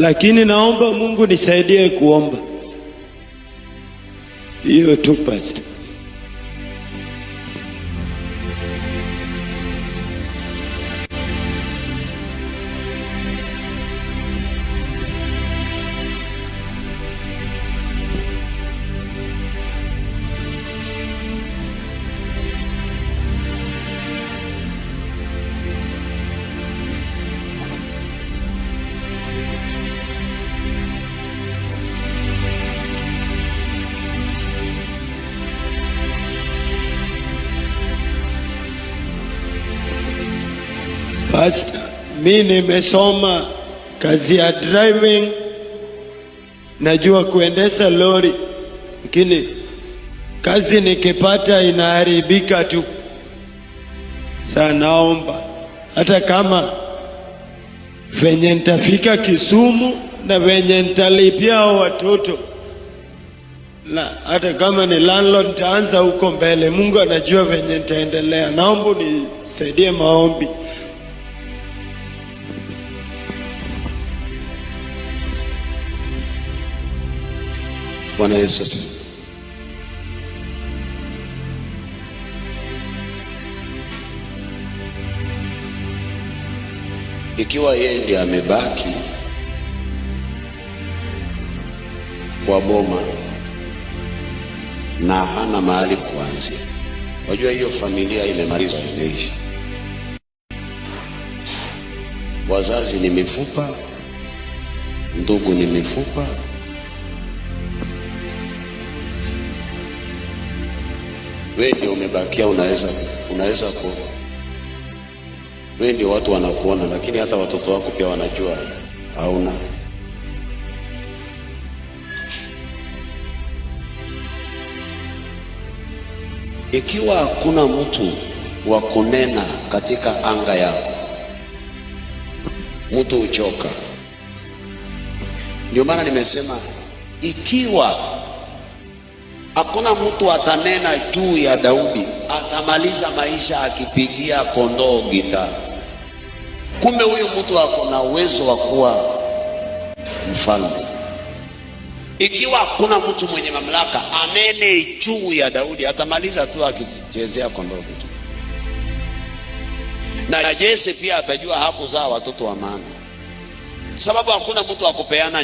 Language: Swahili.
Lakini naomba Mungu nisaidie kuomba. Hiyo tu pastor. Pastor, mimi nimesoma kazi ya driving, najua kuendesha lori, lakini kazi nikipata inaharibika tu. Sasa naomba hata kama venye nitafika Kisumu na venye nitalipia watoto, na hata kama ni landlord nitaanza huko mbele. Mungu anajua venye nitaendelea. Naomba nisaidie maombi. Bwana Yesu asifiwe. Ikiwa yeye ndiye amebaki kwa boma na hana mahali kuanzia, wajua hiyo familia imemaliza, imeisha. Wazazi ni mifupa, ndugu ni mifupa. Wewe ndio umebakia, unaweza wewe ndio watu wanakuona, lakini hata watoto wako pia wanajua hauna. Ikiwa hakuna mtu wa kunena katika anga yako, mtu uchoka. Ndio maana nimesema ikiwa hakuna mtu atanena juu ya Daudi, atamaliza maisha akipigia kondoo gita. Kumbe huyo mtu ako na uwezo wa kuwa mfalme. Ikiwa hakuna mtu mwenye mamlaka anene juu ya Daudi, atamaliza tu akichezea kondoo gita. Na Jesse pia atajua hakuzaa watoto wa maana, sababu hakuna mtu akupeana